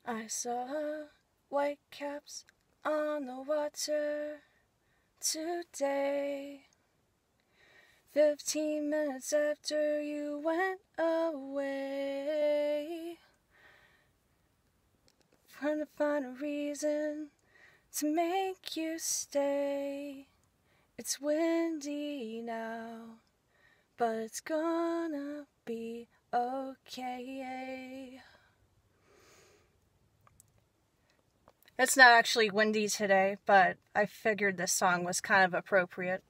I saw whitecaps on the water today. 15 minutes after you went away. Trying to find a reason to make you stay. It's windy now, but it's gonna be okay. It's not actually windy today, but I figured this song was kind of appropriate.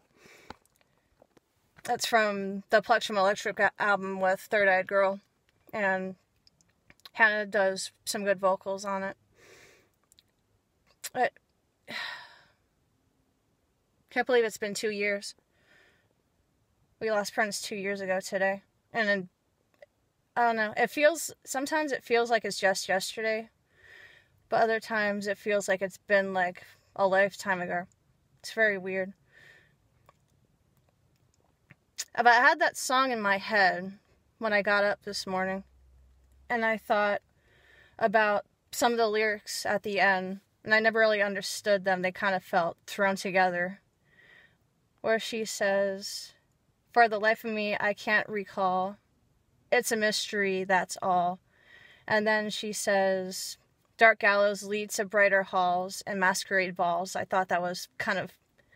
It's from the Plectrum Electric album with Third Eyed Girl, and Hannah does some good vocals on it. I can't believe it's been 2 years. We lost Prince 2 years ago today. And then, I don't know, sometimes it feels like it's just yesterday, but other times it feels like it's been like a lifetime ago. It's very weird. But I had that song in my head when I got up this morning, and I thought about some of the lyrics at the end, and I never really understood them. They kind of felt thrown together. Where she says, "For the life of me, I can't recall. It's a mystery, that's all." And then she says, "Dark gallows lead to brighter halls and masquerade balls." I thought that was kind of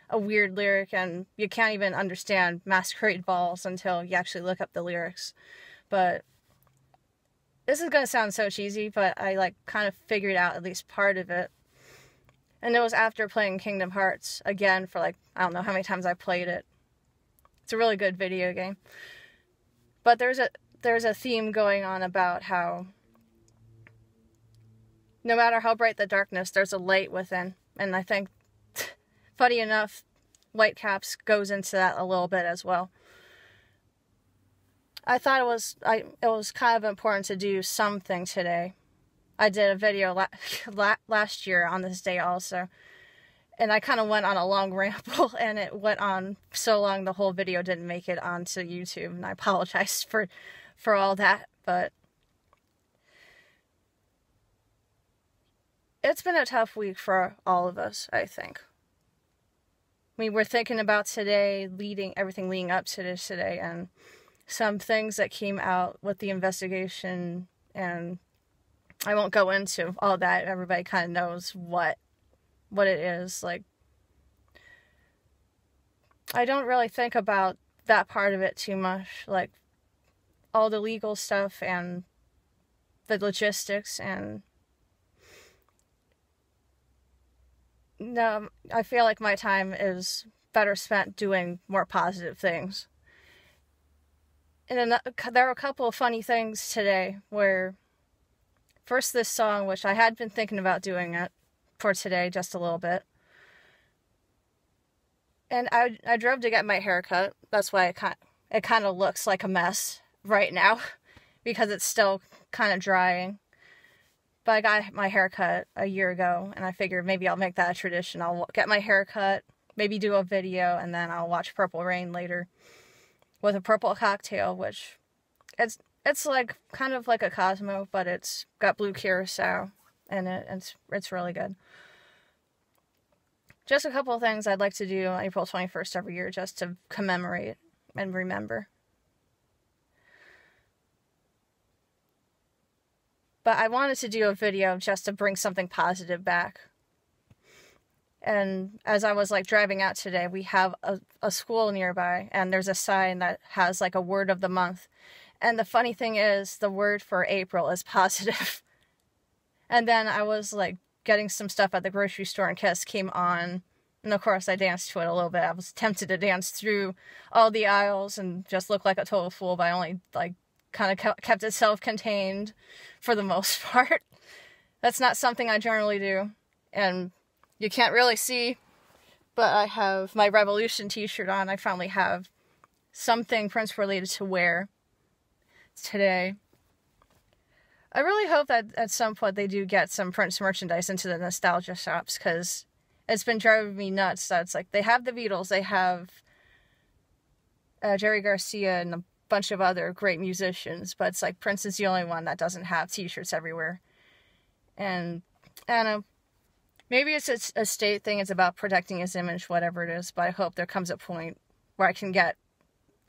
a weird lyric, and you can't even understand masquerade balls until you actually look up the lyrics. But this is going to sound so cheesy, but I kind of figured out at least part of it. And it was after playing Kingdom Hearts again for I don't know how many times I played it. It's a really good video game. But there's a theme going on about how no matter how bright the darkness, there's a light within. And I think, funny enough, Whitecaps goes into that a little bit as well. I thought it was kind of important to do something today. I did a video last year on this day also, and I kind of went on a long ramble, and it went on so long the whole video didn't make it onto YouTube, and I apologize for all that, but it's been a tough week for all of us, I think. I mean, we're thinking about today, everything leading up to this today, and some things that came out with the investigation, and I won't go into all that. Everybody kind of knows what it is. I don't really think about that part of it too much, all the legal stuff and the logistics, and no, I feel like my time is better spent doing more positive things. And then there are a couple of funny things today where, first, this song, which I had been thinking about doing it for today just a little bit. And I drove to get my hair cut. That's why it kind of looks like a mess right now, because it's still kind of drying. But I got my hair cut a year ago, and I figured maybe I'll make that a tradition. I'll get my hair cut, maybe do a video, and then I'll watch Purple Rain later with a purple cocktail, which it's kind of like a Cosmo, but it's got blue curacao in it, and it's really good. Just a couple of things I'd like to do on April 21st every year just to commemorate and remember. But I wanted to do a video just to bring something positive back. And as I was driving out today, we have a school nearby, and there's a sign that has a word of the month. And the funny thing is, the word for April is positive. And then I was getting some stuff at the grocery store, and Kiss came on. And of course I danced to it a little bit. I was tempted to dance through all the aisles and just look like a total fool, but I only kind of kept it self-contained for the most part. That's not something I generally do. And you can't really see, but I have my Revolution t-shirt on. I finally have something Prince related to wear today. I really hope that at some point they do get some Prince merchandise into the nostalgia shops, because it's been driving me nuts that it's they have the Beatles, they have Jerry Garcia and a bunch of other great musicians, but it's Prince is the only one that doesn't have t-shirts everywhere. And I don't know, maybe it's a state thing, it's about protecting his image, whatever it is, but I hope there comes a point where I can get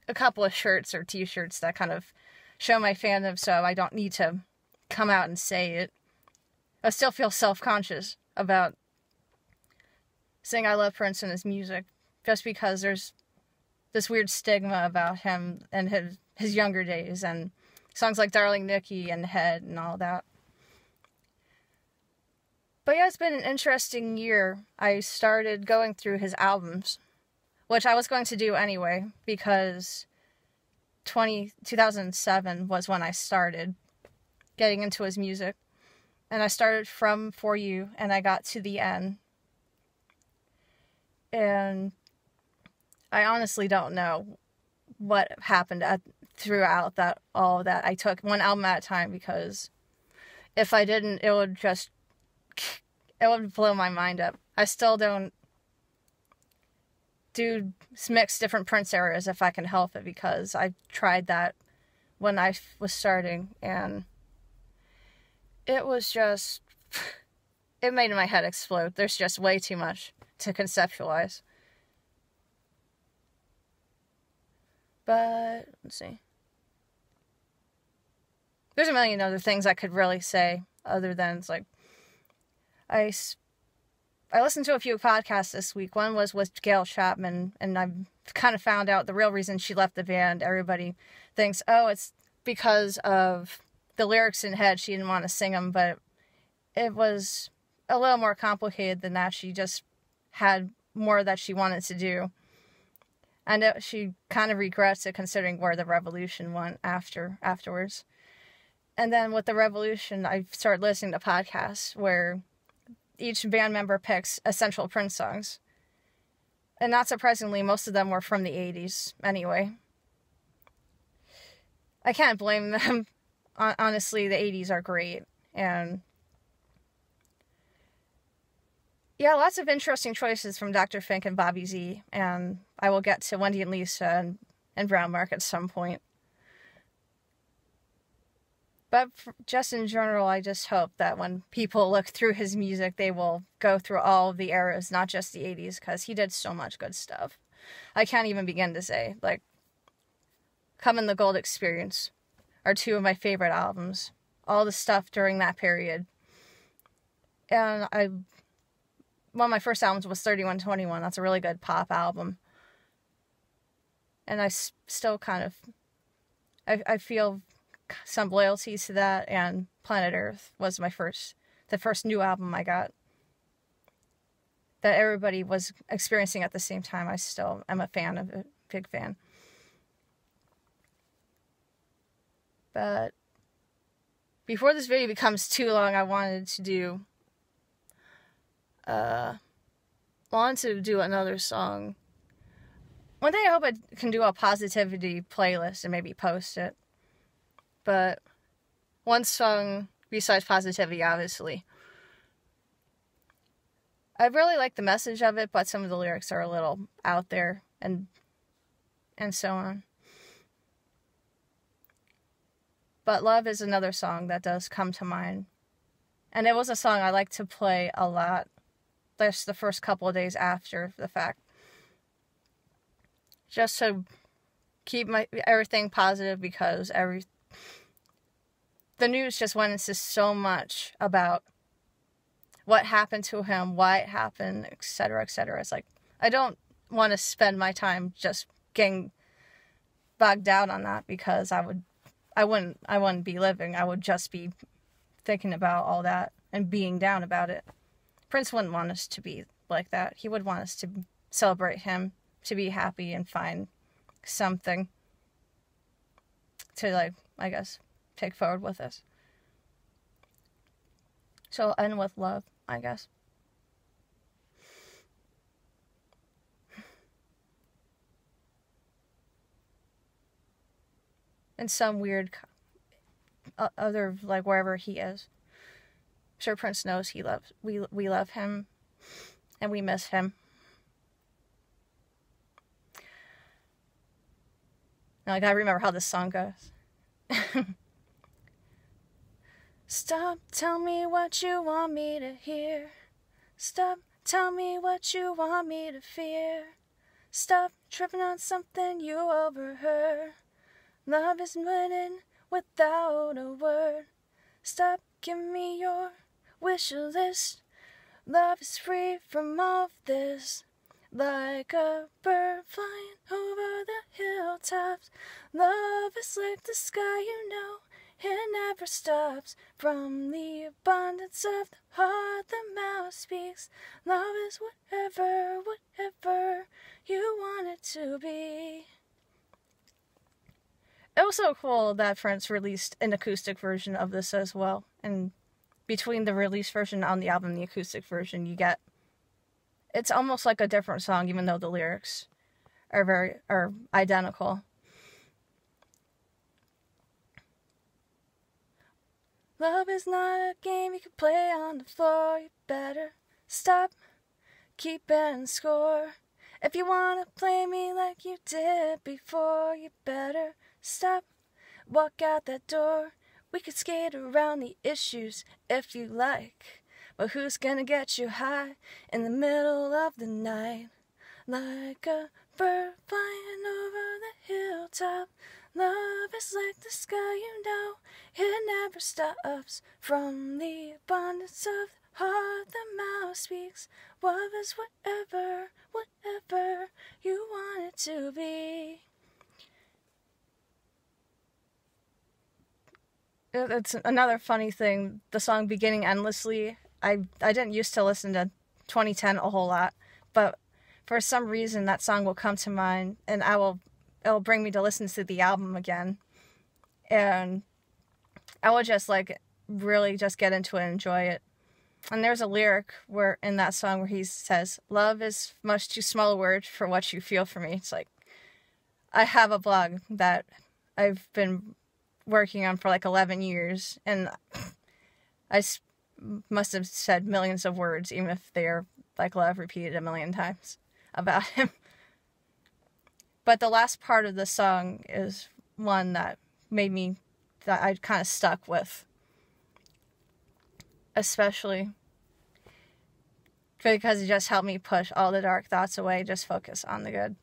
a couple of shirts or t-shirts that kind of show my fandom, so I don't need to come out and say it. I still feel self-conscious about saying I love Prince and his music, just because there's this weird stigma about him and his younger days, and songs like Darling Nikki and Head and all that. But yeah, it's been an interesting year. I started going through his albums, which I was going to do anyway, because 2007 was when I started getting into his music. And I started from For You, and I got to the end. And I honestly don't know what happened throughout all of that. I took one album at a time, because if I didn't, it would blow my mind up. I still don't mix different Prince eras if I can help it, because I tried that when I was starting, and it was just, it made my head explode. There's just way too much to conceptualize. But, let's see. There's a million other things I could really say, other than, it's like, I listened to a few podcasts this week. One was with Gail Chapman, and I kind of found out the real reason she left the band. Everybody thinks, oh, it's because of the lyrics in Head. She didn't want to sing them, but it was a little more complicated than that. She just had more that she wanted to do. And she kind of regrets it, considering where the Revolution went afterwards. And then with the Revolution, I started listening to podcasts where each band member picks essential Prince songs. And not surprisingly, most of them were from the 80s anyway. I can't blame them. Honestly, the 80s are great. And yeah, lots of interesting choices from Dr. Fink and Bobby Z. And I will get to Wendy and Lisa and Brown Mark at some point. But just in general, I just hope that when people look through his music, they will go through all of the eras, not just the 80s, because he did so much good stuff. I can't even begin to say. Like, Come in the Gold Experience are two of my favorite albums. All the stuff during that period. And one of my first albums was 3121. That's a really good pop album. And I still kind of, I feel some loyalties to that, and Planet Earth was the first new album I got that everybody was experiencing at the same time. I still am a fan of it, big fan. But before this video becomes too long, I wanted to do another song. One day I hope I can do a positivity playlist and maybe post it. But one song besides positivity, obviously. I really like the message of it, but some of the lyrics are a little out there and so on. But Love is another song that does come to mind. And it was a song I like to play a lot. Just the first couple of days after the fact. Just to keep everything positive, because the news just went into so much about what happened to him, why it happened, etc., etc. It's like, I don't want to spend my time just getting bogged down on that, because I wouldn't be living. I would just be thinking about all that and being down about it. Prince wouldn't want us to be like that. He would want us to celebrate him, to be happy and find something to, like, I guess, take forward with us. So I'll end with Love, I guess. In some weird other, like, wherever he is. I'm sure Prince knows we love him and we miss him. Now I gotta remember how this song goes. Stop, tell me what you want me to hear. Stop, tell me what you want me to fear. Stop tripping on something you overheard. Love is winning without a word. Stop, give me your wish list. Love is free from all of this. Like a bird flying over the hilltops. Love is like the sky, you know. It never stops. From the abundance of the heart, the mouth speaks. Love is whatever you want it to be. It was so cool that Prince released an acoustic version of this as well. And between the release version on the album and the acoustic version, you get... It's almost like a different song, even though the lyrics are identical. Love is not a game you can play on the floor. You better stop keeping score. If you wanna play me like you did before, you better stop, walk out that door. We could skate around the issues if you like, but who's gonna get you high in the middle of the night? Like a bird flying over the hilltop. Love is like the sky, you know. It never stops. From the abundance of the heart, the mouth speaks. Love is whatever you want it to be. It's another funny thing. The song Beginning Endlessly, I didn't used to listen to 2010 a whole lot, but for some reason that song will come to mind, and it'll bring me to listen to the album again, and I will just really just get into it and enjoy it. And there's a lyric in that song where he says, "Love is much too small a word for what you feel for me." It's like, I have a blog that I've been working on for 11 years, and I must have said millions of words, even if they're love repeated a million times about him. But the last part of the song is one that I kind of stuck with, especially because it just helped me push all the dark thoughts away, just focus on the good.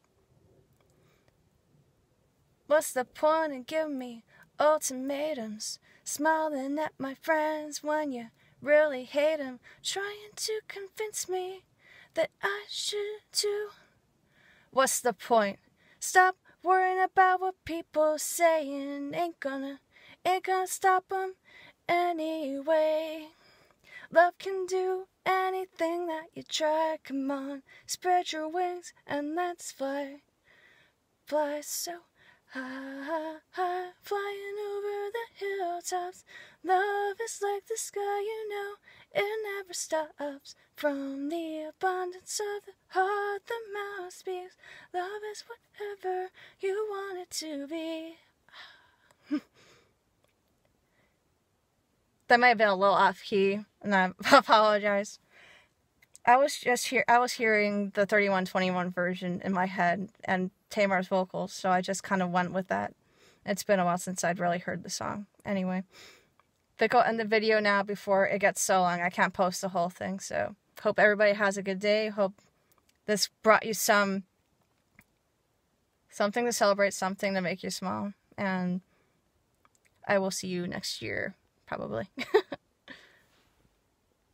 What's the point in giving me ultimatums, smiling at my friends when you really hate them, trying to convince me that I should too? What's the point? Stop worrying about what people saying. Ain't gonna stop them anyway. Love can do anything that you try. Come on, spread your wings and let's fly. Fly so high, high, flying over the hilltops. Love is like the sky, you know. It never stops. From the abundance of the heart, the mouth speaks. Love is whatever you want it to be. That might have been a little off key, and I apologize. I was hearing the 3121 version in my head and Tamar's vocals, so I just kind of went with that. It's been a while since I'd really heard the song. Anyway, I think I'll end the video now before it gets so long I can't post the whole thing. So hope everybody has a good day. Hope this brought you something to celebrate, something to make you smile. And I will see you next year, probably.